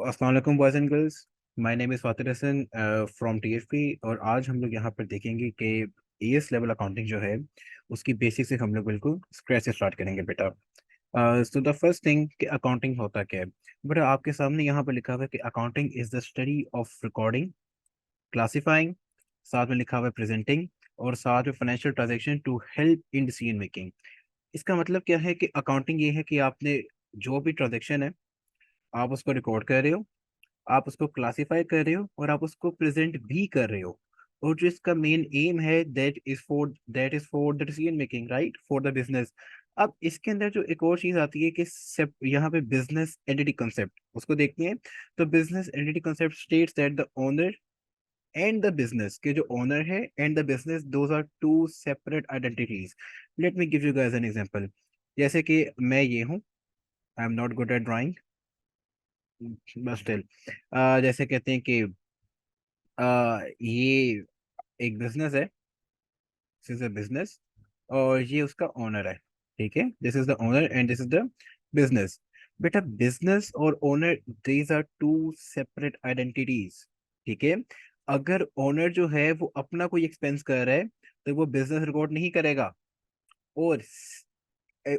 अस्सलाम वालेकुम boys and girls. My name is Fatir Hassan from TFP. और आज हम लोग यहाँ पर देखेंगे कि एएस लेवल अकाउंटिंग जो है उसकी बेसिक से हम लोग बिल्कुल स्क्रैच से स्टार्ट करेंगे बेटा। सो द फर्स्ट थिंग कि अकाउंटिंग होता क्या है बेटा। आपके सामने यहाँ पर लिखा हुआ है कि accounting is the study of recording, classifying, साथ में लिखा हुआ है प्रेजेंटिंग, और साथ में financial transaction to help in decision making. इसका मतलब क्या है कि अकाउंटिंग ये है कि आपने जो भी ट्रांजेक्शन है आप उसको रिकॉर्ड कर रहे हो, आप उसको क्लासिफाई कर रहे हो, और आप उसको प्रेजेंट भी कर रहे हो। और जो इसका मेन एम है that is for the decision making, right, for the business. अब इसके अंदर जो एक और चीज आती है कि यहाँ पे बिजनेस एंटिटी कंसेप्ट उसको देखते हैं। तो business entity concept states that the owner and the business, के जो ओनर है and the business, those are two separate identities. Let me give you guys an example. जैसे कि मैं ये हूँ, I am not good at drawing, बस still जैसे कहते हैं कि ये एक बिजनेस है, दिस इज अ बिजनेस, और ये उसका ओनर है। ठीक है, this is the owner and this is the business. बेटा बिजनेस और owner, these are two separate identities. ठीक है, अगर ओनर जो है वो अपना कोई एक्सपेंस कर रहा है तो वो बिजनेस रिकॉर्ड नहीं करेगा। और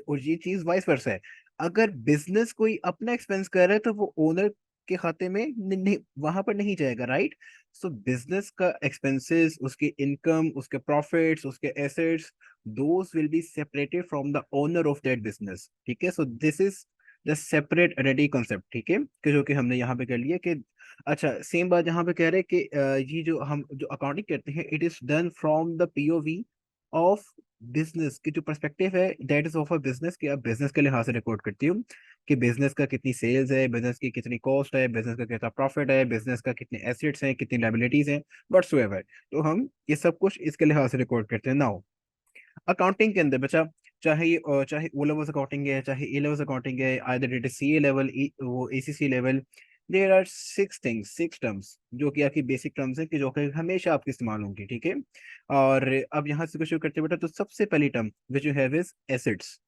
और ये चीज वाइस वर्सा है। अगर बिजनेस कोई अपना एक्सपेंस कर रहा है तो वो ओनर के खाते में नहीं, वहां पर नहीं जाएगा, राइट। सो बिजनेस का एक्सपेंसेस, उसके इनकम, उसके प्रॉफिट्स, उसके assets, those will be separated from the owner of that business. ठीक है, सो this is the separate identity concept. ठीक है, कि जो कि हमने यहाँ पे कर लिया कि अच्छा सेम बात यहाँ पे कह रहे हैं कि ये जो हम जो अकाउंटिंग करते हैं, it is done from the POV of business, की जो पर्सपेक्टिव है that is of a business, कि आप बिजनेस के लिहाज से रिकॉर्ड करती हूँ कि बिजनेस का कितनी सेल्स है, बिजनेस की कितनी कॉस्ट है, बिजनेस का कितना प्रॉफिट है, बिजनेस का कितने एसेट्स हैं, कितनी लाइबिलिटीज हैं, व्हाटसोएवर। तो हम ये सब कुछ इसके लिहाज से रिकॉर्ड करते हैं। नाउ अकाउंटिंग के अंदर बचा, चाहे ओ लेवल्स अकाउंटिंग है, चाहे ए लेवल्स अकाउंटिंग है, either it is C A level, वो ACC level, there are six terms जो कि आपकी बेसिक टर्म्स हैं, कि जो कि हमेशा आपकी इस्तेमाल होंगी। ठीक है, और अब यहाँ से कुछ शुरू करते हैं बेटा। तो सबसे पहली term which you have is assets.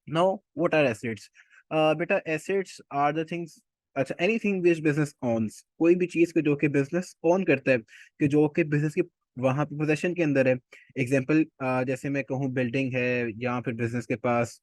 Now what are assets? बेटा एसेट्स आर द थिंग्स, अच्छा एनीथिंग विच बिजनेस ऑन्स, कोई भी चीज को जो कि बिजनेस ऑन करता है, कि जो कि बिजनेस की वहां पे पोजेशन के अंदर है। एग्जांपल जैसे मैं कहूँ बिल्डिंग है, या फिर बिजनेस के पास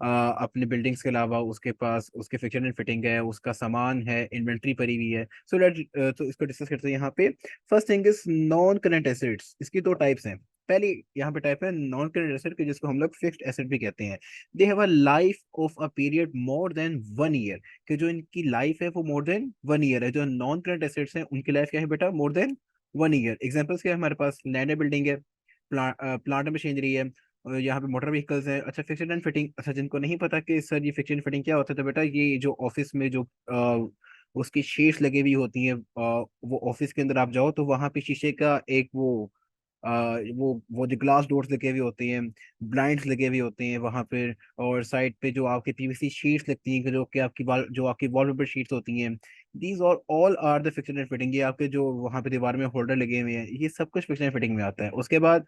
अपने बिल्डिंग्स के अलावा उसके पास उसके फिक्चर एंड फिटिंग है, उसका सामान है, इन्वेंट्री पड़ी हुई है। सो लेट तो इसको डिस्कस करते हैं यहाँ पे। First thing is non current assets. इसकी दो टाइप्स हैं। पहली यहाँ पे टाइप है नॉन करेंट एसेट की, जिसको हम लोग फिक्स्ड एसेट भी कहते हैं। They have a life of a period more than 1 year, कि जो इनकी लाइफ है वो मोर देन 1 ईयर है। जो नॉन करेंट एसेट्स हैं उनकी लाइफ क्या है बेटा? मोर देन 1 ईयर। एग्जाम्पल्स क्या है हमारे पास? लैंड बिल्डिंग है, प्लांट मशीनरी है, और यहाँ पे मोटर व्हीकल्स है। अच्छा फिक्स्ड एंड फिटिंग, अच्छा जिनको नहीं पता कि सर ये फिक्स्ड एंड फिटिंग क्या होता है, तो बेटा ये जो ऑफिस में जो उसकी शीट्स लगी हुई होती हैं, वो ऑफिस के अंदर आप जाओ तो वहां पे शीशे का एक वो जो ग्लास डोर्स लगे हुए होते हैं, ब्लाइंड्स लगे हुए होते हैं वहां पर। और साइड पे जो आपकी पीवीसी शीट्स लगती हैं, कि जो कि आपकी जो आपकी वॉलपेपर शीट्स होती हैं, दीज और all are the fixed and fitting. ये आपके जो वहां पे दीवार में होल्डर लगे हुए हैं, ये सब कुछ फिक्स्ड एंड फिटिंग में आता है। उसके बाद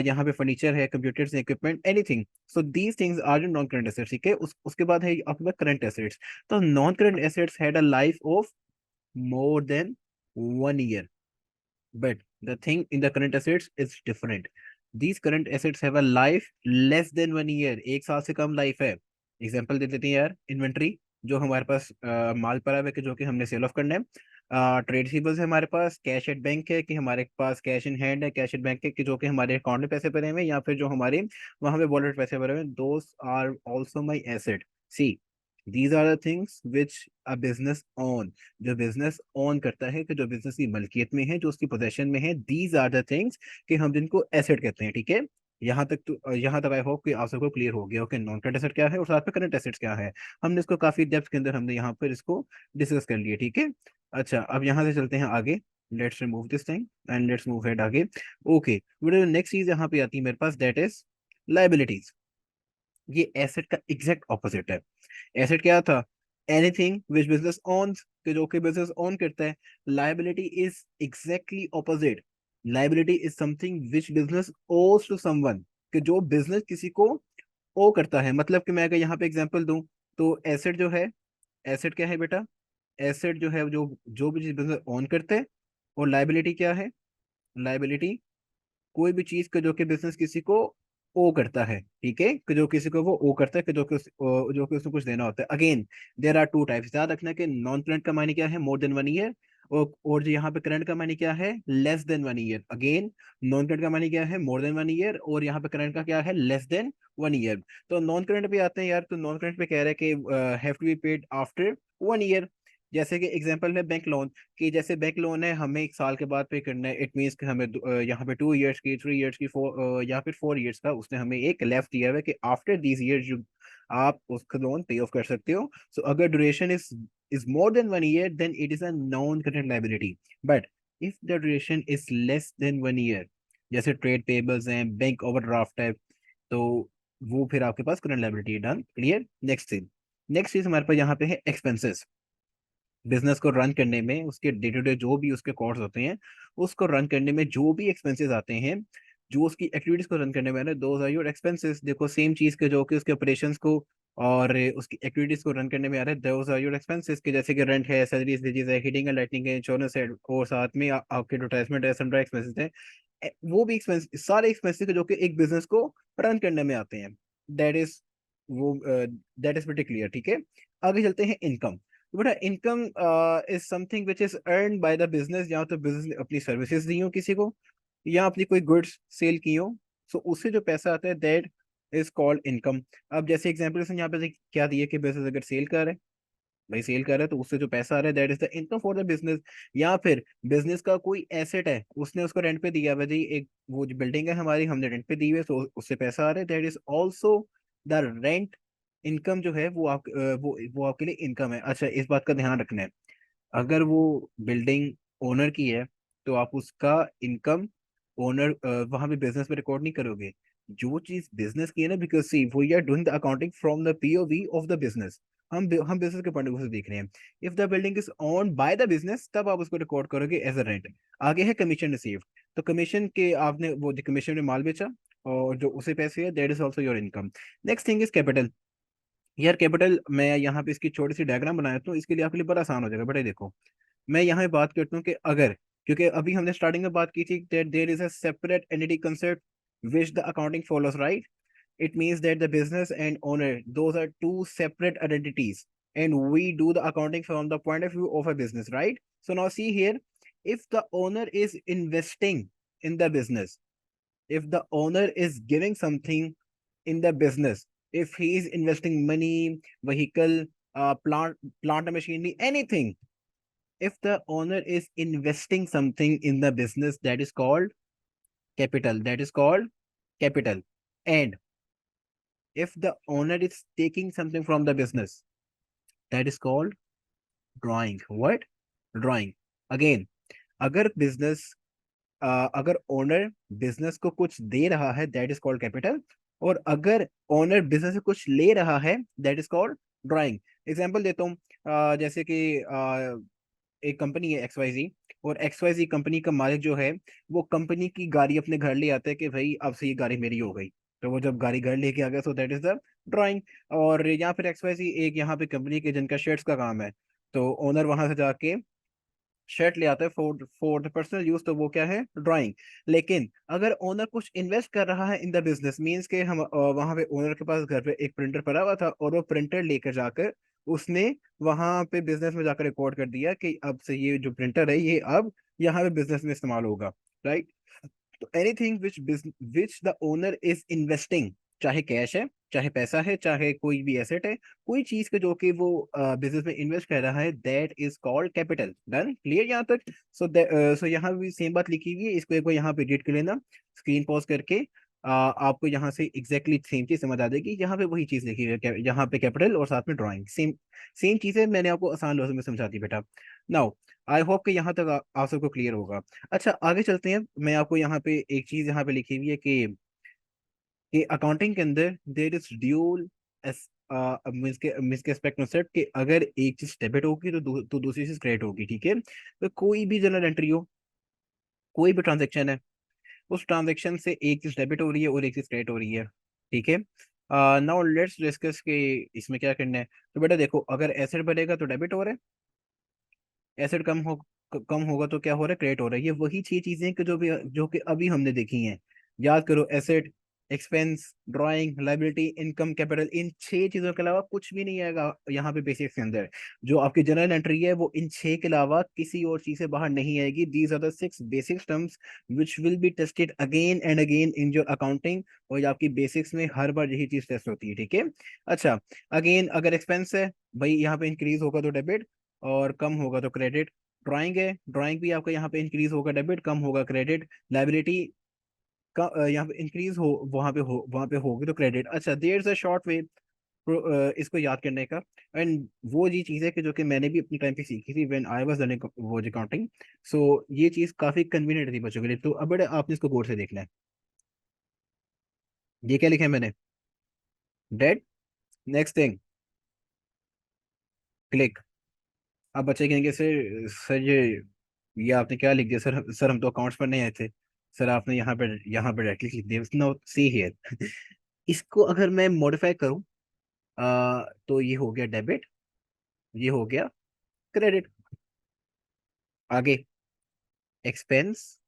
यहाँ पे फर्नीचर है, computers equipment, anything. So these things are जो नॉन करंट एसेट्स। ठीक है, उसके बाद है आपके पास करंट एसेट्स। तो non current assets had a life of more than 1 year, but the thing in the current assets is different. These current assets have a life less than 1 year, 1 साल से कम लाइफ है। Example दे देते हैं यार। Inventory, जो हमारे पास माल पड़ा हुआ है, कि जो कि हमने सेल ऑफ करना है। ट्रेड रिसीवेबल्स है हमारे पास। कैश एट बैंक है, कि हमारे पास कैश इन हैंड है, कैश एट बैंक है, कि जो कि हमारे अकाउंट में पैसे पड़े हुए हैं, या फिर जो हमारे वहां पे वॉलेट पैसे भरे हुए हैं, those are also my asset. See, these are the things which a business own, जो बिजनेस ओन करता है, कि जो बिजनेस की मलकियत में है, जो उसकी पोजेशन में है, दीज आर द थिंग्स कि हम जिनको एसेट कहते हैं। ठीक है, यहाँ तक आई होप कि आप सबको क्लियर हो गया हो कि नॉन करंट एसेट क्या है और साथ में करंट एसेट्स क्या है। हमने इसको काफी डेप्थ के अंदर हमने यहाँ पर इसको डिस्कस कर लिया। ठीक है, अच्छा अब यहाँ से चलते हैं आगे। Let's remove this thing and let's move head आगे। ओके, नेक्स्ट चीज यहाँ पे आती है मेरे पास, दैट इज लाइबिलिटीज। ये एसेट का एग्जैक्ट ऑपोजिट है। एसेट क्या था? एनीथिंग विच बिजनेस ऑन्स, कि जो कि बिजनेस ऑन करता है। Liability is exactly opposite. Liability is something which business ओस टू समवन, कि जो बिजनेस किसी को ओ करता है। मतलब कि मैं अगर यहाँ पे एग्जांपल दूं, तो एसेट जो है, एसेट क्या है बेटा? एसेट जो है, जो जो भी चीज बिजनेस ओन करते हैं। और लाइबिलिटी क्या है? लाइबिलिटी कोई भी चीज का जो कि बिजनेस किसी को ओ करता है, ठीक है, कि जो किसी को वो ओ करता है, कि जो कि उसको कुछ देना होता है। Again there are two types, याद रखना कि नॉन करंट का मायने क्या है? More than 1 year. और जो यहाँ पे करंट का मायने क्या है? Less than 1 year. Again non current का मायने क्या है? More than 1 year. और यहाँ पे करंट का क्या है? Less than 1 year. तो नॉन करंट पे आते हैं यार, तो नॉन करंट पे कह रहा है कि have to be paid after 1 year. जैसे कि एग्जांपल है बैंक लोन, कि जैसे बैंक लोन है हमें 1 साल के बाद पे करना है। इट मीन्स कि हमें यहाँ पे 2 इयर्स की, 3 इयर्स की, या फिर 4 इयर्स का उसने हमें एक लेफ्ट दिया हुआ है कि आफ्टर दीज इयर्स जो आप उसका लोन पे ऑफ कर सकते हो। सो अगर duration is more than 1 year, then it is a non current liability. But if the duration is less than 1 year, जैसे ट्रेड पेबल्स हैं, बैंक ओवरड्राफ्ट है, तो वो फिर आपके पास current liability. Done, clear. Next चीज हमारे पास यहाँ पे है एक्सपेंसेस। बिजनेस को रन करने में उसके डे टू डे जो भी उसके कॉस्ट होते हैं, उसको रन करने में जो भी एक्सपेंसेस आते हैं, जो उसकी एक्टिविटीज को रन करने में, दोज आर योर एक्सपेंसेस। देखो सेम चीज के जो कि उसके ऑपरेशंस को और उसकी एक्टिविटीज को रन करने में आ रहे हैं, दोज आर योर एक्सपेंसेस। के जैसे कि रेंट है, सैलरीज वेजेस है, हीटिंग एंड लाइटिंग है, इंश्योरेंस है, और साथ में आपके एडवर्टाइजमेंट है, सनड्राई एक्सपेंसेस है। वो भी एक्सपेंस, सारे एक्सपेंसेस जो कि एक बिजनेस को रन करने में आते हैं। दैट इज वो दैट इज वेरी क्लियर, ठीक है। आगे चलते हैं इनकम। बेटा income is something which is earn by the business. या तो बिजनेस ने अपनी सर्विसेज दी हो किसी को, या अपनी कोई गुड्स सेल की हो, सो उससे जो पैसा आता है दैट इज कॉल्ड इनकम। अब जैसे एग्जांपल यहाँ पे क्या दिए कि बिजनेस अगर सेल कर रहा है, भाई सेल कर रहा है, तो उससे जो पैसा आ रहा है that is the income for the business. या फिर बिजनेस का कोई एसेट है, उसने उसको रेंट पे दिया हुआ, जी एक वो जो बिल्डिंग है हमारी, हमने रेंट पे दी हुई है, तो उससे पैसा आ रहा है, that is also the rent income. जो है वो वो आपके लिए इनकम है। अच्छा, इस बात का ध्यान रखना है, अगर वो बिल्डिंग ओनर की है, तो आप उसका इनकम ओनर वहां पे बिजनेस में रिकॉर्ड नहीं करोगे। जो चीज बिजनेस की है ना, because see we are doing the accounting from the POV of the business. हम बिजनेस के पॉइंट ऑफ व्यू से देख रहे हैं। If the building is own by the business, तब आप उसको रिकॉर्ड करोगे एज अ रेंट। आगे है कमीशन रिसीव्ड। तो कमीशन के आपने वो कमीशन में माल बेचा, और जो उसे पैसे है, that is also your income. Next thing is capital. यार कैपिटल, मैं यहाँ पे इसकी छोटी सी डायग्राम बनाया, तो इसके लिए आपके लिए बड़ा आसान हो जाएगा। बेटा देखो, मैं यहाँ पे बात करता हूँ कि अगर, क्योंकि अभी हमने स्टार्टिंग में बात की थी that there is a separate entity concept which the accounting follows, right? It means that the business and owner, those are two separate identities, and we do the accounting from the point of view of a business, right? So now see here, if the owner is investing in the business, if the owner is giving something in the business, if he is investing money, vehicle, plant machinery, anything, if the owner is investing something in the business, that is called capital, that is called capital. And if the owner is taking something from the business, that is called drawing. What? Drawing. Again, अगर business, अगर owner business को कुछ दे रहा है, that is called capital. और अगर owner business से कुछ ले रहा है, that is called drawing. Example देता हूँ, जैसे कि एक कंपनी है XYZ, और XYZ कंपनी का मालिक जो है, वो कंपनी की गाड़ी अपने घर ले आता है कि भाई अब से ये गाड़ी मेरी हो गई। तो वो जब गाड़ी घर लेके आ गया, सो दैट इज द ड्राइंग। और यहाँ फिर XYZ एक यहाँ पे कंपनी के जिनका शेयर्स का काम है, तो ओनर वहां से जाके शर्ट ले आता है फॉर द पर्सनल यूज, तो वो क्या है? ड्राइंग। लेकिन अगर ओनर कुछ इन्वेस्ट कर रहा है इन द बिजनेस, मीन्स के हम वहां पे ओनर के पास घर पे एक प्रिंटर पड़ा हुआ था, और वो प्रिंटर लेकर जाकर उसने वहां पे बिजनेस में जाकर रिकॉर्ड कर दिया कि अब से ये जो प्रिंटर है, ये अब यहाँ पे बिजनेस में इस्तेमाल होगा, राइट? तो anything which the owner is investing, चाहे कैश है, चाहे पैसा है, चाहे कोई भी एसेट है, कोई चीज के जो कि वो बिजनेस में इन्वेस्ट कर रहा है, that is called capital. Done, clear यहाँ तक? सो यहाँ भी सेम बात लिखी हुई है, इसको एक बार यहाँ पे एडिट कर लेना, स्क्रीन पॉज करके। आपको यहाँ से एग्जैक्टली सेम चीज समझ आ जाएगी। यहाँ पे वही चीज लिखी हुई है, यहाँ पे कैपिटल और साथ में ड्राइंग, सेम सेम चीज है। मैंने आपको आसान लफ्जों में समझा दी बेटा। नाउ आई होप कि यहाँ तक आप सबको क्लियर होगा। अच्छा, आगे चलते हैं। मैं आपको यहाँ पे एक चीज यहाँ पे लिखी हुई है कि अकाउंटिंग के अंदर देर इज ड्यूल मीन्स के एस्पेक्ट कॉन्सेप्ट, कि अगर एक चीज डेबिट होगी तो तो दूसरी चीज क्रेडिट होगी, ठीक है। तो कोई भी जनरल एंट्री हो, कोई भी ट्रांजेक्शन है, उस ट्रांजेक्शन से एक चीज डेबिट हो रही है और एक चीज क्रेडिट हो रही है, ठीक है। नाउ लेट्स डिस्कस कि इसमें क्या करना है। तो बेटा देखो, अगर एसेट बढ़ेगा तो डेबिट हो रहा है, एसेट कम होगा तो क्या हो रहा है, क्रेडिट हो रहा है। ये वही 6 चीजें कि जो कि अभी हमने देखी हैं। याद करो, asset, expense, drawing, liability, income, capital, in 6 चीजों के अलावा कुछ भी नहीं आएगा यहाँ पे बेसिक्स के अंदर। जो आपकी जनरल एंट्री है वो इन 6 के अलावा किसी और चीज से बाहर नहीं आएगी। These are the 6 basic terms which will be tested again and again in your accounting. और ये आपकी बेसिक्स में हर बार यही चीज टेस्ट होती है, ठीक है। अच्छा, अगेन अगर एक्सपेंस है भाई, यहाँ पे इंक्रीज होगा तो डेबिट, और कम होगा तो क्रेडिट। ड्राइंग है, ड्राइंग भी आपका यहाँ पे इंक्रीज होगा डेबिट, कम होगा क्रेडिट। लाइबिलिटी का यहाँ पे इंक्रीज हो, वहां पे होगी तो क्रेडिट। अच्छा, there is a short way इसको याद करने का। एंड वो जी चीज़ है कि जो कि मैंने भी अपनी टाइम पे सीखी थी व्हेन आई वाज लर्निंग वो अकाउंटिंग। सो ये चीज़ काफ़ी कन्वीनियंट थी बच्चों के लिए। तो अब बेटा आपने इसको गौर से देखना है। ये क्या लिखा है मैंने, डेट, नेक्स्ट थिंग, क्लिक। अब बच्चे कहेंगे सर सर ये आपने क्या लिख दिया सर, सर हम तो अकाउंट्स पर नहीं आए थे। सर आपने यहाँ पे डायरेक्टली लिख दिया। नो, सी हियर, इसको अगर मैं मॉडिफाई करूँ तो ये हो गया डेबिट, ये हो गया क्रेडिट। आगे, expense,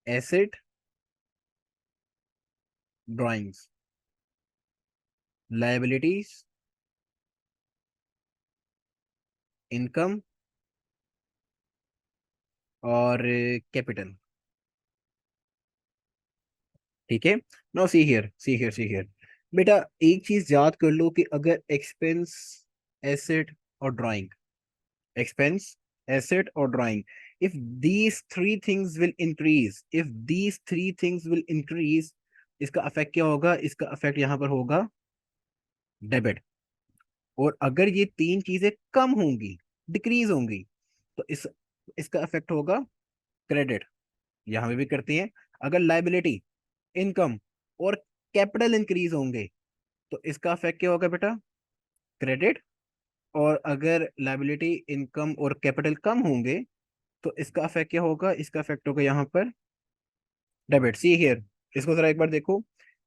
asset, drawings, liabilities, income और कैपिटल, ठीक है। No, see here, see here, see here. बेटा एक चीज याद कर लो कि अगर एक्सपेंस, एसेट और drawing, expense, asset or drawing, if these three things will increase, if these three things will increase, इसका अफेक्ट क्या होगा, इसका अफेक्ट यहाँ पर होगा डेबिट। और अगर ये 3 चीजें कम होंगी, डिक्रीज होंगी, तो इसका अफेक्ट होगा क्रेडिट। यहाँ पे भी करते हैं। अगर लाइबिलिटी, इनकम और कैपिटल इंक्रीज होंगे, तो इसका अफेक्ट क्या होगा बेटा, क्रेडिट। और अगर लाइबिलिटी, इनकम और कैपिटल कम होंगे, तो इसका इफेक्ट क्या होगा, इसका इफेक्ट होगा यहाँ पर डेबिट। सी हियर, इसको जरा एक बार देखो।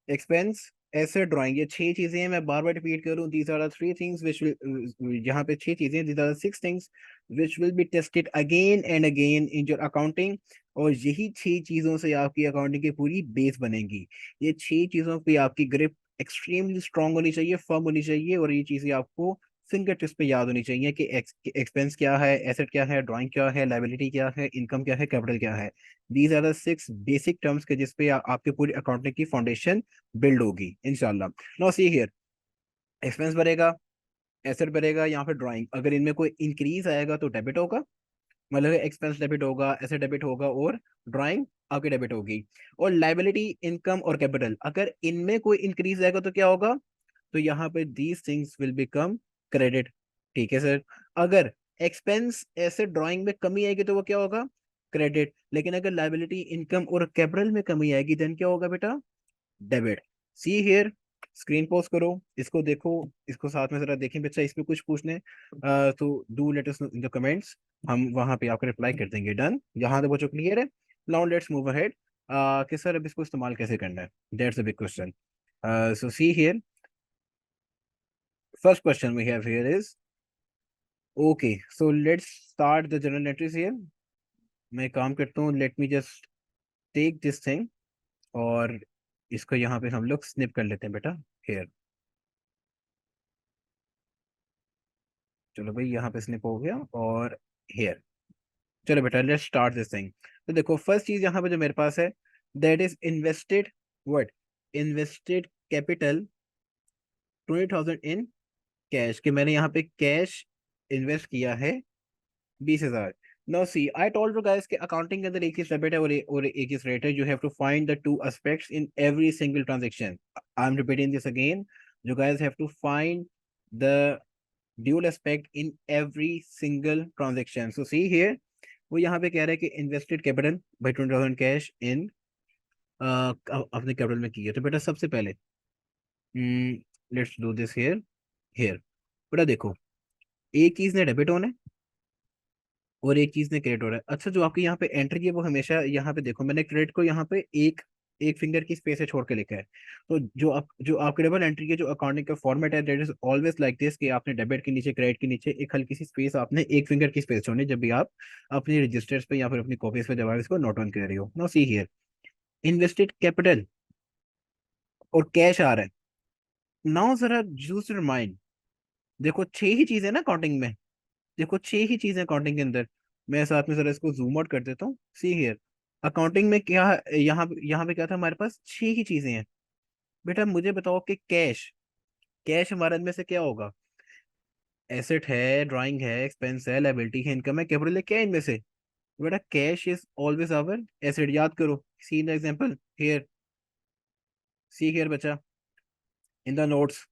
एक्सपेंस, एसेट, ड्राइंग, ये 6 चीजें हैं। मैं बार बार रिपीट करूँ, these are the 3 things which will, यहाँ पे 6 चीजें, these are the 6 things which will be tested again and again in your accounting. और यही 6 चीजों से आपकी अकाउंटिंग की पूरी बेस बनेगी। ये 6 चीजों पे आपकी ग्रिप एक्सट्रीमली स्ट्रांग होनी चाहिए, फर्म होनी चाहिए। और ये चीजें आपको फिंगर टिप्स पे याद होनी चाहिए कि एक्सपेंस क्या है, एसेट क्या है, ड्राइंग क्या है, लाइबिलिटी क्या है, इनकम क्या है, कैपिटल क्या है। These are the 6 basic terms के जिसपे आपके पूरी अकाउंटिंग की फाउंडेशन बिल्ड होगी इंशाल्लाह। नाउ सी हियर, एक्सपेंस बढ़ेगा, एसेट बढ़ेगा, यहाँ पे ड्राइंग, अगर इनमें कोई इंक्रीज आएगा तो डेबिट होगा। मतलब एक्सपेंस डेबिट होगा, एसेट डेबिट होगा और ड्राइंग आपकी डेबिट होगी। और लाइबिलिटी, इनकम और कैपिटल, अगर इनमें कोई इंक्रीज आएगा तो क्या होगा, तो यहाँ पे these things will become credit, ठीक है सर। अगर एक्सपेंस, एसेट, ड्राइंग में कमी आएगी तो वो क्या होगा, क्रेडिट। लेकिन अगर लाइबिलिटी, इनकम और कैपिटल में कमी आएगी देन क्या होगा बेटा, debit. See here, screen pause करो, इसको देखो, इसको साथ में जरा देखें बच्चा, इसमें कुछ पूछने तो do let us know in the comments. हम वहां पे आपको रिप्लाई कर देंगे। डन, यहाँ तक बच्चों क्लियर है। नाउ लेट्स मूव अहेड कि सर अब इसको इस्तेमाल कैसे करना है, that's a big question. So see here, first question we have here is, okay so let's start the general entries here. मैं काम करता हूँ, let me just take this thing, और इसको यहाँ पे हम लोग स्निप कर लेते हैं बेटा। हेयर, चलो भाई यहाँ पे स्निप हो गया, और हेयर। चलो बेटा लेट्स स्टार्ट दिस थिंग। तो देखो फर्स्ट चीज यहाँ पे जो मेरे पास है, that is invested, what, invested capital 20,000 in cash, कि मैंने यहाँ पे कैश इन्वेस्ट किया है 20,000। Now see I told you guys कि अकाउंटिंग के अंदर एक ही डेबिट है और एक ही रेट है। You have to find the two aspects in every single transaction. I am repeating this again, you guys have to find the dual aspect in every single transaction. So see here, वो यहाँ पे कह रहा है कि invested capital by 20,000 cash in, अपने capital में की है। तो बेटा सबसे पहले let's do this here. Here बेटा देखो, एक चीज ने डेबिट होना है और एक चीज ने क्रेडिट हो रहा है। अच्छा, जो आपकी यहाँ पे एंट्री है वो हमेशा यहाँ पे देखो, मैंने क्रेडिट को यहाँ पे एक एक फिंगर की स्पेस है छोड़ के लिखा है। तो जो आपके डबल एंट्री के जो अकाउंटिंग का फॉर्मेट है, that is always like this, कि आपने डेबिट के नीचे, क्रेडिट के नीचे एक हल्की सी स्पेस, आपने एक फिंगर की स्पेस छोड़नी जब भी आप अपनी रजिस्टर्स पे या फिर अपनी कॉपीज पे जब आप इसको नोट ऑन कर रही हो। Now see here, invested capital और कैश आ रहा है। नाउ जरा यूज योर माइंड। देखो छह ही चीजें ना अकाउंटिंग में, देखो छह ही चीजें अकाउंटिंग के अंदर। मैं साथ में जरा इसको जूम आउट कर देता हूँ। सी हियर, अकाउंटिंग में क्या, यहाँ यहाँ पे क्या था, हमारे पास छह ही चीजें हैं। बेटा मुझे बताओ कि कैश, कैश हमारे में से क्या होगा? एसेट है, ड्राइंग है, एक्सपेंस है, लाइबिलिटी है, इनकम है, कैपिटल है, क्या है इनमें से? बेटा cash is always our asset, याद करो। See in the example here, see here बच्चा, इन द नोट्स,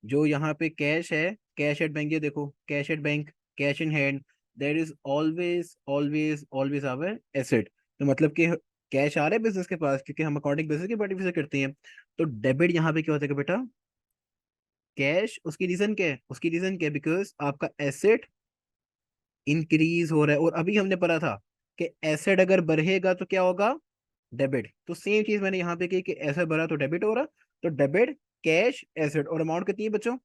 जो यहाँ पे कैश है, कैश एट बैंक, ये देखो cash at bank, cash in hand, that is always always always our asset. तो मतलब कि कैश आ रहा है बिजनेस के पास, क्योंकि हम अकाउंटिंग बिजनेस की बड़ी से करते हैं। तो डेबिट यहाँ पे क्या होता है बेटा? कैश। उसकी रीजन क्या है? उसकी रीजन क्या है? बिकॉज आपका एसेट इंक्रीज हो रहा है, और अभी हमने पढ़ा था कि एसेट अगर बढ़ेगा तो क्या होगा? डेबिट। तो सेम चीज मैंने यहाँ पे की कि एसेट बढ़ा तो डेबिट हो रहा। तो डेबिट, कैश, एसेट, और अमाउंट कितनी है बच्चों?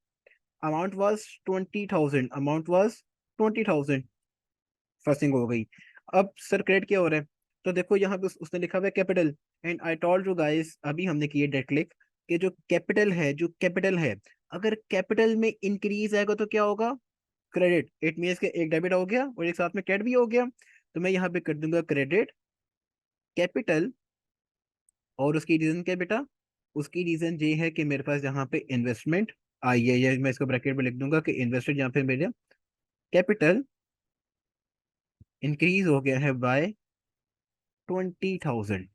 Amount was 20,000, amount was 20,000। First thing हो गई। अब सर क्रेडिट क्या हो रहा है? तो देखो यहाँ पे उसने लिखा हुआ है capital. And I told you guys, अभी हमने की है डेट क्लिक, कि जो कैपिटल है, जो कैपिटल है, अगर कैपिटल में इंक्रीज आएगा तो क्या होगा? क्रेडिट। इट मीन्स के एक डेबिट हो गया और एक साथ में कैट भी हो गया। तो मैं यहाँ पे कर दूंगा क्रेडिट कैपिटल। और उसकी रीजन क्या है बेटा? उसकी रीजन ये है कि मेरे पास यहाँ पे इन्वेस्टमेंट आई है, या मैं इसको ब्रैकेट में लिख दूंगा कि इन्वेस्टेड, यहाँ पे मेरे कैपिटल इंक्रीज हो गया है by 20,000।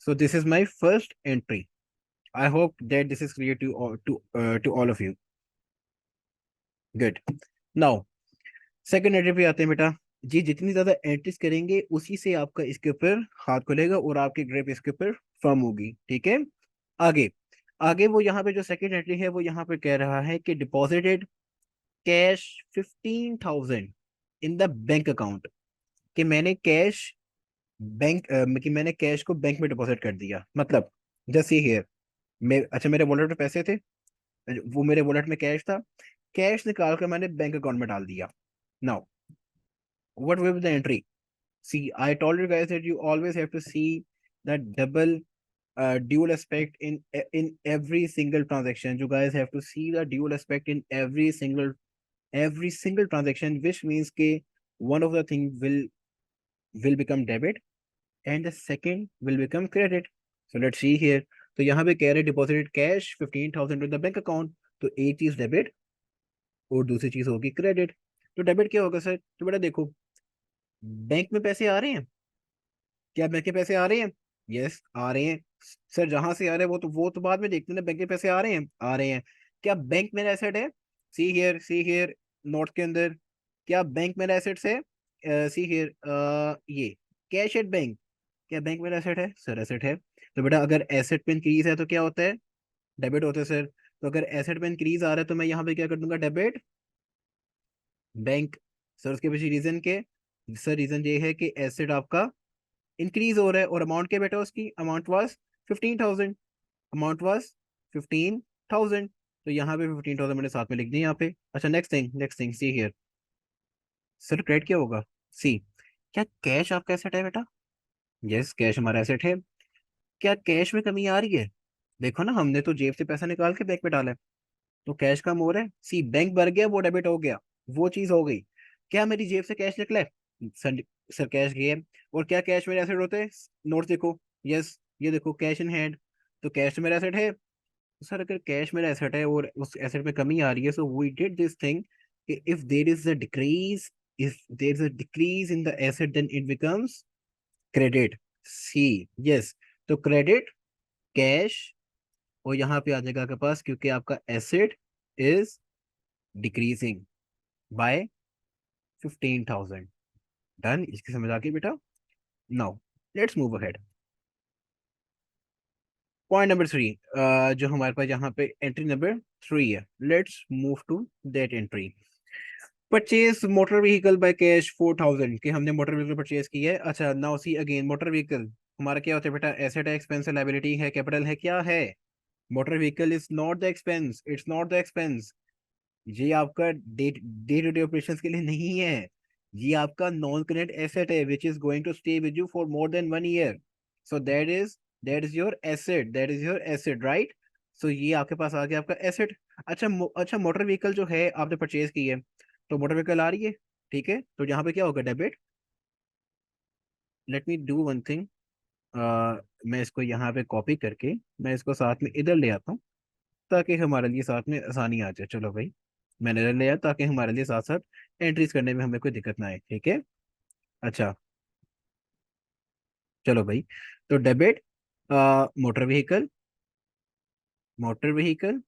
So this is my first entry. I hope that this is clear to all of you. Good. Now second entry पे आते हैं बेटा। जी जितनी ज्यादा एंट्रीज करेंगे उसी से आपका इसके ऊपर हाथ खुलेगा और आपकी ग्रेप इसके ऊपर फर्म होगी, ठीक है। आगे, आगे वो यहाँ पे जो सेकंड एंट्री है वो यहाँ पे कह रहा है कि deposited cash 15,000 in the bank account, कि मैंने कैश कि मैंने कैश को बैंक में डिपॉजिट कर दिया। मतलब जैसे हियर, अच्छा मेरे वॉलेट में पैसे थे, वो मेरे वॉलेट में कैश था, कैश निकाल कर मैंने बैंक अकाउंट में डाल दिया। Now what will be the entry? See, I told you guys that you always have to see that double dual aspect in every single transaction. You guys have to see the dual aspect in every single transaction, which means कि one of the thing will become debit and the second will become credit. So let's see here. तो यहाँ पे कह रहे deposited cash 15,000 to the bank account. तो एक चीज debit और दूसरी चीज होगी क्रेडिट। तो डेबिट क्या होगा सर? तो बेटा देखो, बैंक में पैसे आ रहे हैं, क्या बैंक के पैसे आ रहे हैं? यस आ रहे हैं। सर जहां से आ रहे हैं वो तो बाद में देखते हैं ना, बैंक के पैसे आ रहे हैं, आ रहे हैं। क्या बैंक मेरा एसेट है? सी हियर, सी हियर, नोट के अंदर, क्या बैंक मेरा एसेट है? सी हियर, ये कैश एट बैंक, क्या बैंक मेरा एसेट है? सर एसेट है। तो बेटा अगर एसेट पे इंक्रीज है तो क्या होता है? डेबिट होता है सर। तो अगर एसेट पे इंक्रीज आ रहा है तो मैं यहाँ पे क्या कर दूंगा? Debit bank. सर उसके पीछे रीजन के, सर रीजन ये है कि एसेट आपका इंक्रीज हो रहा है, और अमाउंट क्या बेटा? उसकी अमाउंट वाज 15,000, अमाउंट वाज 15,000। तो यहाँ पे 15,000 मैंने साथ में लिख दी यहाँ पे। अच्छा next thing see here, sir credit क्या होगा? सी, क्या कैश आपका एसेट है बेटा? यस कैश हमारा एसेट है। क्या कैश में कमी आ रही है? देखो ना, हमने तो जेब से पैसा निकाल के बैंक में डाला है, तो कैश कम हो रहा है। सी बैंक भर गया, वो डेबिट हो गया, वो चीज हो गई। क्या मेरी जेब से कैश निकला है? सर, सर कैश गया है। और क्या कैश मेरे एसेट होते हैं? नोट देखो, यस ये देखो कैश इन हैंड। तो कैश तो मेरा एसेट है। तो सर अगर कैश मेरा एसेट है और उस एसेट में कमी आ रही है, so we did this thing कि if there is a decrease, if there is a decrease in the asset then it becomes credit. See, yes. तो क्रेडिट कैश, और यहाँ पे आ जाएगा आपके पास, क्योंकि आपका asset is decreasing by 15,000। Done, इसकी समझ आ गई बेटा? Now let's move ahead. Point number three, जो हमारे पास यहाँ पे एंट्री नंबर थ्री है, let's move to that entry. Purchase motor vehicle by cash 4,000, कि हमने मोटर व्हीकल परचेज की है। अच्छा now see again, motor vehicle हमारा क्या होता है बेटा, एसेट है, एक्सपेंस है, लाइबिलिटी है, कैपिटल है, क्या है? Motor vehicle is not the expense, it's not the expense. ये आपका डे टू डे ऑपरेशन के लिए नहीं है। ये आपका नॉन करेंट एसेट है which is going to stay with you for more than 1 year. So that is your asset, that is your asset, right. So ये आपके पास आ गया आपका एसेट। अच्छा अच्छा, मोटर व्हीकल जो है आपने परचेज की है, तो मोटर व्हीकल आ रही है, ठीक है, तो यहाँ पे क्या होगा, debit. Let me do one thing, मैं इसको यहाँ पे कॉपी करके मैं इसको साथ में इधर ले आता हूँ, ताकि हमारे लिए साथ में आसानी आ जाए। चलो भाई, मैंने इधर ले आया ताकि हमारे लिए साथ साथ एंट्रीज करने में हमें कोई दिक्कत ना आए, ठीक है। अच्छा, चलो भाई, तो debit motor vehicle, motor vehicle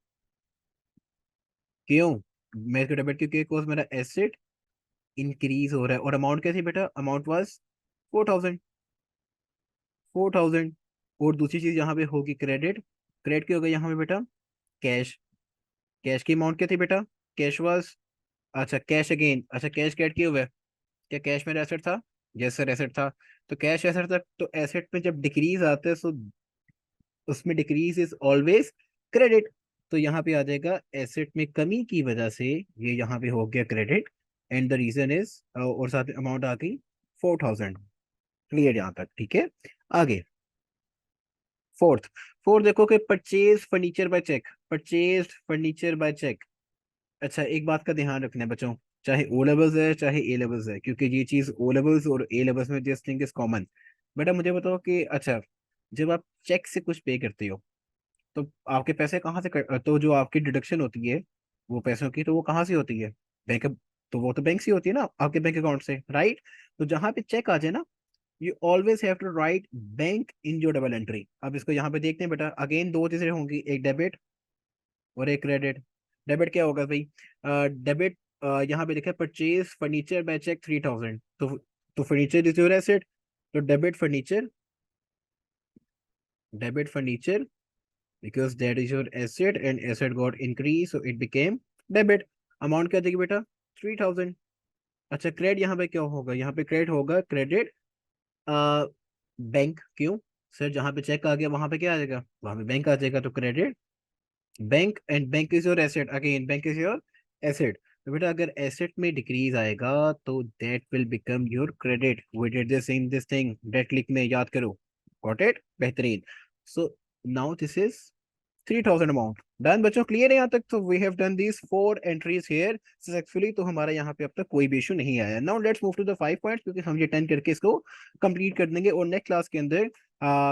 क्यों, मैं इसको डेबिट क्यों किया, बिकॉज मेरा एसेट इंक्रीज हो रहा है। और अमाउंट क्या थी बेटा, अमाउंट वाज 4,000, 4,000। और दूसरी चीज यहाँ पे होगी क्रेडिट, क्रेडिट क्या होगा यहाँ पे बेटा, कैश। कैश की अमाउंट क्या थी बेटा, कैश वाज, अच्छा कैश अगेन, अच्छा कैश क्रेडिट किया हुआ है, क्या कैश मेरा एसेट था? यस सर, एसेट था। तो कैश एसेट था, तो एसेट में जब डिक्रीज आता है तो उसमें डिक्रीज इज ऑलवेज क्रेडिट। तो यहाँ पे आ जाएगा एसेट में कमी की वजह से ये यहाँ पे हो गया credit, and the reason is, और साथ में अमाउंट आ गई 4,000। क्लियर यहाँ तक, ठीक है। आगे फोर्थ, फोर्थ देखो कि purchase furniture by cheque, purchase furniture by cheque. अच्छा, एक बात का ध्यान रखना है बच्चों, चाहे ओ लेवल्स है चाहे ए लेवल्स है, क्योंकि ये चीज ओ लेवल्स और ए लेवल्स में दिस थिंग इज कॉमन। बेटा मुझे बताओ कि अच्छा, जब आप चेक से कुछ पे करते हो, तो आपके पैसे कहाँ से तो जो आपकी डिडक्शन होती है वो पैसों की, तो वो कहाँ से होती है, बैंक, तो वो तो बैंक से होती है ना, आपके बैंक अकाउंट से, राइट। तो जहाँ पे चेक आ जाए ना, you always have to write bank in your double entry. अब इसको यहाँ पे देखते हैं बेटा, अगेन दो चीजें होंगी, एक डेबिट और एक क्रेडिट। डेबिट क्या होगा भाई, डेबिट यहाँ पे लिखा है परचेज फर्नीचर बाय चेक 3,000, तो फर्नीचर इज योर एसेट, तो debit furniture, debit furniture, because that is your asset and asset got increased so it became debit। Amount क्या देगी बेटा, 3,000। अच्छा क्रेडिट यहाँ पे क्या होगा, यहाँ पे क्रेडिट होगा, क्रेडिट बैंक, क्यों सर, जहाँ पे चेक आ गया वहां पे क्या आ जाएगा, वहां पे बैंक आ जाएगा, तो credit bank, and bank is your asset, again bank is your asset. तो बेटा अगर एसेट में डिक्रीज आएगा तो that will become your credit, we did the same this thing, dead click में याद करो, गॉट इट, बेहतरीन। So now this is 3,000 amount done बच्चों, क्लियर है यहाँ तक। तो we have done these 4 entries here successfully, तो हमारा यहाँ पे अब तक कोई भी इशू नहीं आया। Now let's move to the 5 points, क्योंकि हम ये 10 करके इसको कंप्लीट कर देंगे, और नेक्स्ट क्लास के अंदर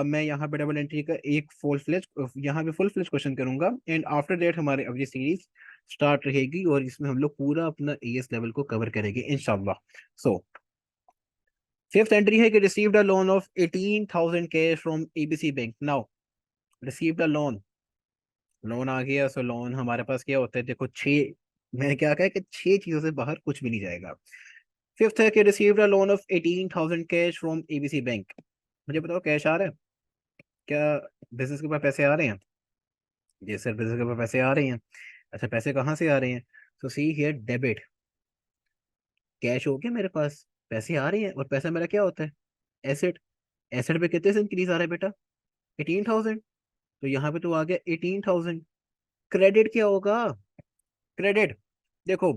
मैं यहाँ पे डबल एंट्री का एक फुल फ्लेज, यहाँ पे फुल फ्लेज क्वेश्चन करूंगा, एंड आफ्टर दैट हमारे अब ये सीरीज स्टार्ट रहेगी, और इसमें हम लोग पूरा अपना एएस लेवल को कवर करेंगे इंशाल्लाह। सो फिफ्थ एंट्री है कि received a loan of 18,000 cash from ABC bank. Now received a loan, loan आ गया, सो लोन हमारे पास क्या होता है, देखो छह, मैंने क्या कहा कि 6 चीजों से बाहर कुछ भी नहीं जाएगा। फिफ्थ है कि received a loan of 18,000 cash from ABC bank. मुझे बताओ कैश आ रहा है क्या, बिजनेस के पास पैसे आ रहे हैं? जी सर, बिजनेस के पास पैसे आ रहे हैं। अच्छा पैसे कहाँ से आ रहे हैं, तो सी हियर डेबिट, कैश हो गया मेरे पास, पैसे आ रहे हैं, और पैसा मेरा क्या होता है, एसेट। एसेट पे कितने से इंक्रीज आ रहा है बेटा, 18,000, तो यहाँ पे तो आ गया 18,000। क्रेडिट क्या होगा, क्रेडिट, देखो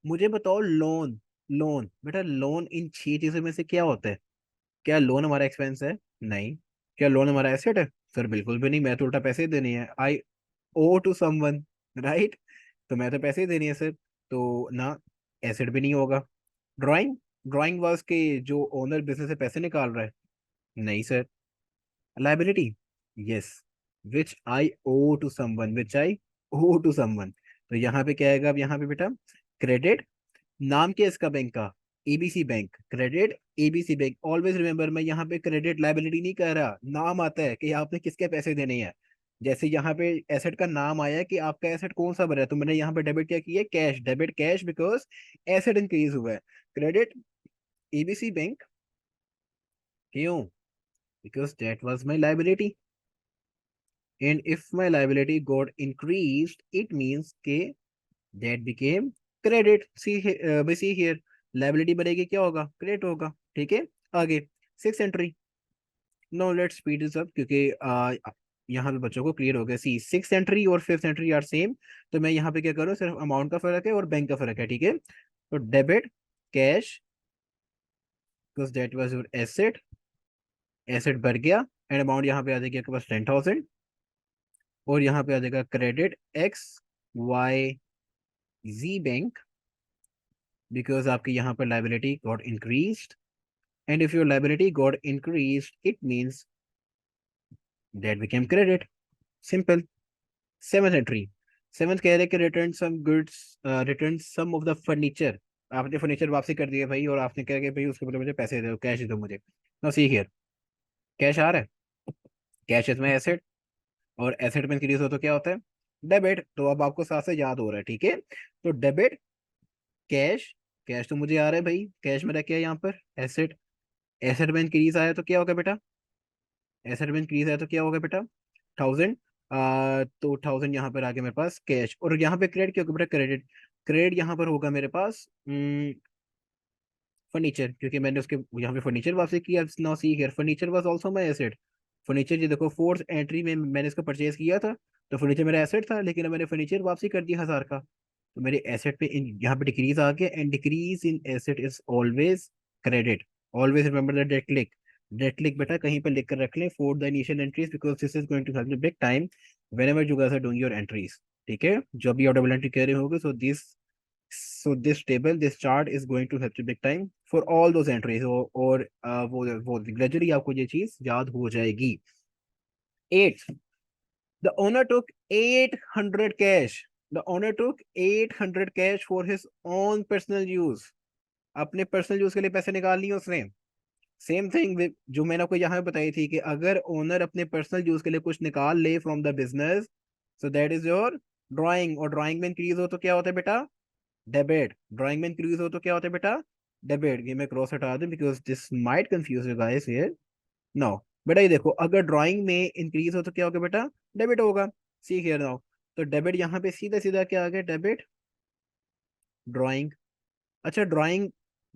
मुझे बताओ लोन, लोन बेटा, लोन इन 6 चीजों में से क्या होता है, क्या लोन हमारा एक्सपेंस है? नहीं। क्या लोन हमारा एसेट है? सर बिल्कुल भी नहीं, मैं तो उल्टा पैसे ही देने हैं, आई ओ टू समवन, राइट। तो मैं तो पैसे ही देने हैं सर, तो ना एसेट भी नहीं होगा। ड्राइंग, ड्राइंग वाज के जो ओनर बिजनेस से पैसे निकाल रहा है, नहीं सर। लाइबिलिटी, यस, विच आई ओ टू समवन, विच आई ओ टू समवन, तो यहाँ पे क्या आएगा, अब यहाँ पे बेटा क्रेडिट, नाम क्या है इसका बैंक का, ABC bank, credit ABC bank. Always remember, मैं यहाँ पे क्रेडिट लाइबिलिटी नहीं कह रहा, नाम आता है कि आपने किसके पैसे देने हैं। जैसे यहाँ पे एसेट का नाम आया है कि आपका एसेट कौन सा बना है, तो मैंने यहाँ पे डेबिट क्या किया है, cash, debit cash, because asset increase हुआ है। क्रेडिट एबीसी बैंक, क्यों, because that was my liability, and if my liability got increase it means के that became credit. See here, liability बढ़ेगी क्या होगा, क्रेडिट होगा, ठीक है। आगे six entry, no let's speed this up, क्योंकि यहाँ पे बच्चों को क्लियर हो गया। सी 6th एंट्री और 5th एंट्री आर सेम, तो मैं यहाँ पे क्या करूँ, सिर्फ अमाउंट का फर्क है और बैंक का फर्क है, ठीक है। तो debit cash, because that was your asset, asset बढ़ गया, एंड अमाउंट यहाँ पे आ जाएगी आपके पास 10,000, और यहाँ पे आ जाएगा credit X Y Z bank, because आपकी यहाँ पर liability got increased, and if your liability got increased it means that became credit, simple. 7th entry, seventh कह रहे कि return some goods, return some of the furniture. आपने furniture वापसी कर दिया भाई, और आपने कहा कि भाई उसके बदले मुझे पैसे दो, कैश दो मुझे। नो सी हियर, कैश आ रहा है, कैश इज माई एसेट, और एसेट में इंक्रीज हो तो क्या होता है, डेबिट। तो अब आपको साथ से याद हो रहा है, ठीक है। तो डेबिट कैश, कैश तो मुझे आ रहा है भाई, कैश मेरा क्या है यहाँ पर, एसेट, एसेट में इंक्रीज आया तो क्या होगा बेटा, एसेट में इंक्रीज आया तो क्या होगा बेटा, 1000। तो 1000 यहाँ पर आगे मेरे पास कैश, और यहाँ पे क्रेडिट क्या होगा बेटा, क्रेडिट, क्रेडिट यहाँ पर होगा मेरे पास फर्नीचर, क्योंकि मैंने उसके यहाँ पे फर्नीचर वापसी किया। Now see here, furniture was also my asset. Furniture, ये देखो 4th एंट्री में मैंने इसको परचेज किया था, तो फर्नीचर मेरा एसेट था, लेकिन अब मैंने फर्नीचर वापसी कर दिया 1000 का, तो मेरे एसेट पे यहाँ पे डिक्रीज आ गया, and decrease in asset is always credit. Always remember the dead click, dead click बेटा कहीं पर लिख कर रख लें for the initial entries, because this is going to help you big time whenever you guys are doing your entries, ठीक है। जब भी आप डबल एंट्री कर रहे होगे, so this table, this chart is going to help you big time for all those entries, और वो gradually आपको ये चीज याद हो जाएगी। 8, the owner took 800 cash, the owner took 800 cash for his own personal use, अपने पर्सनल यूज के लिए पैसे निकाल लिए उसने। सेम थिंग जो मैंने आपको यहाँ पे बताई थी, कि अगर ओनर अपने पर्सनल यूज के लिए कुछ निकाल ले from the business, so that is your drawing, और ड्राइंग में इंक्रीज हो तो क्या होता है बेटा, डेबिट। ड्राइंग में इंक्रीज हो तो क्या होता है बेटा, डेबिट। ये मैं क्रॉस हटा दूं because this might confuse you guys here. No बेटा, ये देखो, अगर ड्राइंग में इंक्रीज हो तो क्या होगा बेटा, डेबिट होगा। सी हियर नाउ, तो डेबिट यहाँ पे सीधा सीधा क्या आ गया, डेबिट ड्राइंग। अच्छा, ड्राइंग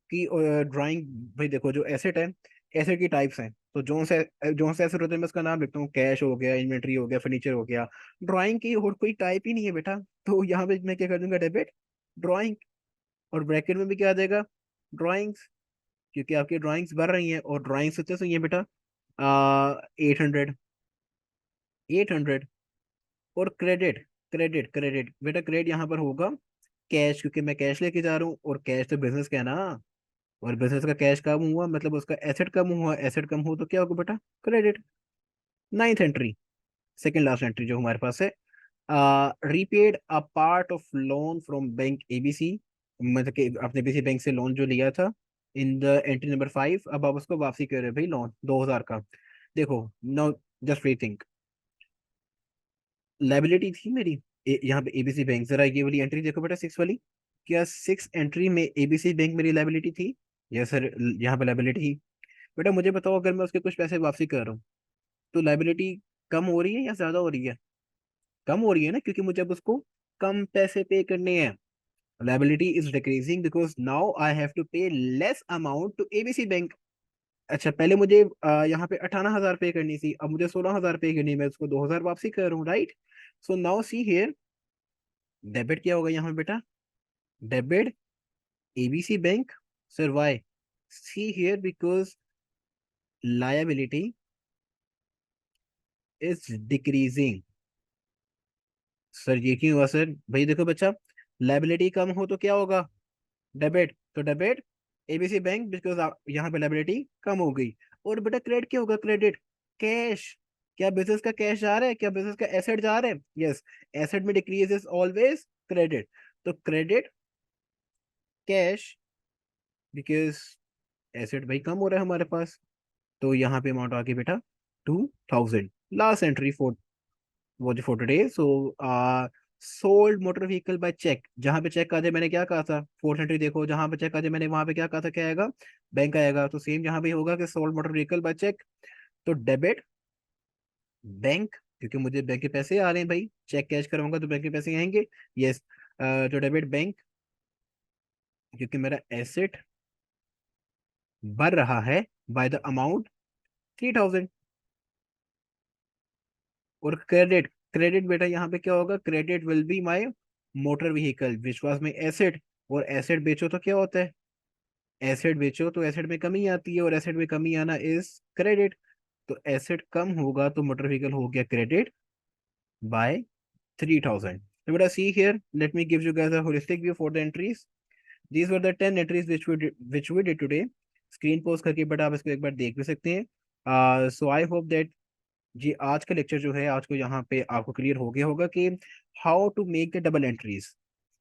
की, ड्राइंग भाई देखो, जो एसेट है, एसेट की टाइप्स हैं, तो जो से एसेट होते हैं मैं उसका नाम लिखता हूँ, कैश हो गया, इन्वेंट्री हो गया, फर्नीचर हो गया। ड्राइंग की और कोई टाइप ही नहीं है बेटा, तो यहाँ पे मैं क्या कर दूंगा, डेबिट ड्राइंग, और ब्रैकेट में भी क्या आ जाएगा, ड्राइंग्स, क्योंकि आपकी ड्राइंग्स बढ़ रही हैं, और ड्राइंग्स कितने सही है बेटा, 800, 800। और क्रेडिट, क्रेडिट क्रेडिट बेटा, क्रेडिट यहाँ पर होगा कैश, क्योंकि मैं कैश लेके जा रहा हूँ, और कैश तो बिजनेस का है ना, और बिजनेस का कैश कम हुआ मतलब उसका एसेट कम हुआ, एसेट कम हो तो क्या होगा बेटा, credit. 9th entry, second last entry जो हमारे पास है, repaid a part of loan from bank ABC, मतलब कि आपने एबीसी बैंक से लोन जो लिया था, इन द एंट्री नंबर 5, अब आप उसको वापसी कर रहे हैं भाई, लोन 2000 का। देखो, नो, जस्ट रीथिंक, लाइबिलिटी थी मेरी यहाँ पे एबीसी बैंक, जरा ये वाली एंट्री देखो बेटा, 6 वाली, क्या 6th एंट्री में एबीसी बैंक मेरी लाइबिलिटी थी, यस सर, यहाँ पे लाइबिलिटी थी। बेटा मुझे बताओ, अगर मैं उसके कुछ पैसे वापसी कर रहा हूँ, तो लाइबिलिटी कम हो रही है या ज्यादा हो रही है, कम हो रही है ना, क्योंकि मुझे अब उसको कम पैसे पे करने हैं। Liability is decreasing because now I have to pay less amount to ABC bank. अच्छा, पहले मुझे यहाँ पे 18,000 पे करनी थी, अब मुझे 16,000 पे करनी है, मैं उसको 2,000 वापसी कर रहा हूँ, right. So now see here, debit क्या होगा यहाँ पे बेटा, debit ABC bank, sir why, see here because liability is decreasing. Sir ये क्यों हुआ सर, भाई देखो बच्चा, लाइबिलिटी कम हो तो क्या होगा, डेबिट, तो डेबिट एबीसी बैंक, बिकॉज यहाँ पे लाइबिलिटी कम हो गई। और बेटा क्रेडिट क्या होगा, क्रेडिट कैश, क्या बिजनेस का कैश जा रहा है, क्या बिजनेस का एसेट जा रहा है, यस, एसेट में डिक्रीज इज ऑलवेज क्रेडिट, तो क्रेडिट कैश, बिकॉज एसेट भाई कम हो रहा है हमारे पास, तो यहाँ पे अमाउंट आ गई बेटा 2000। लास्ट एंट्री फॉर वो जो for today, so sold motor vehicle by cheque, जहां पे चेक आ जाए, मैंने क्या कहा था, 4th एंट्री देखो, जहां पे चेक आ जाए मैंने वहां पे क्या कहा था, क्या आएगा, बैंक आएगा, तो सेम यहाँ पे होगा कि sold motor vehicle by cheque, तो डेबिट बैंक, क्योंकि मुझे बैंक के पैसे आ रहे हैं भाई, चेक कैश करवाऊंगा तो बैंक के पैसे आएंगे, यस। तो डेबिट बैंक, क्योंकि मेरा एसेट बढ़ रहा है बाय द अमाउंट 3000, और क्रेडिट, क्रेडिट बेटा यहाँ पे क्या होगा, credit will be my motor vehicle which was my asset. और एसेट बेचो तो क्या होता है, एसेट बेचो तो एसेट में कमी आती है, और एसेट में कमी आना इज क्रेडिट। तो एसेट कम होगा तो मोटर व्हीकल हो गया credit by 3000. So what I see here, let me give you guys a holistic view for the entries. These were the 10 entries which we did today. Screen post करके but आप इसको एक बार देख भी सकते हैं। सो आई होप दैट जी आज का लेक्चर जो है, आज को यहाँ पे आपको क्लियर हो गया होगा कि how to make the double entries.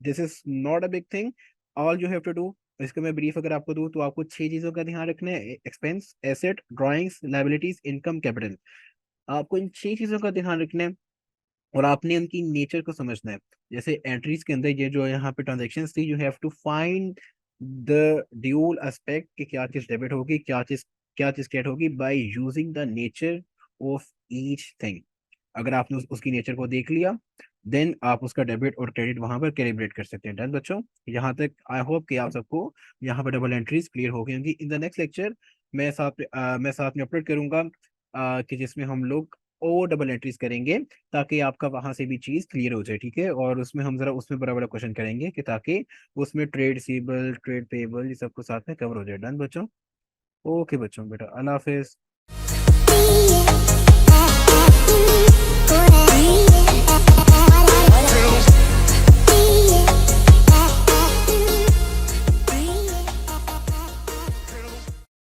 This is not a big thing, all you have to do. इसका मैं ब्रीफ अगर आपको दूं तो आपको 6 चीजों का ध्यान रखना है, expense, asset, drawings, liabilities, income, capital. आपको इन 6 चीजों का ध्यान रखना है और आपने उनकी नेचर को समझना है। जैसे एंट्रीज के अंदर ये जो यहाँ पे ट्रांजेक्शन थी, you have to find the dual aspect कि क्या चीज डेबिट होगी, क्या चीज क्रेडिट होगी by using the nature of each thing. अगर आपने उसकी नेचर को देख लिया, देन आप उसका डेबिट और क्रेडिट वहां पर कैलिब्रेट कर सकते हैं। डन बच्चों, यहाँ तक आई होप कि आप सबको यहाँ पर डबल एंट्रीज क्लियर हो गई होंगी। इन द नेक्स्ट लेक्चर मैं साथ में अपलोड करूंगा कि जिसमें हम लोग और डबल एंट्रीज करेंगे, ताकि आपका वहां से भी चीज क्लियर हो जाए, ठीक है। और उसमें हम जरा उसमें बड़ा बड़ा क्वेश्चन करेंगे कि ताकि उसमें ट्रेड रिसीवेबल, ट्रेड पेएबल, ये सब कुछ साथ में कवर हो जाए। डन बच्चों, ओके बच्चों, बेटा अल्लाह हाफिज।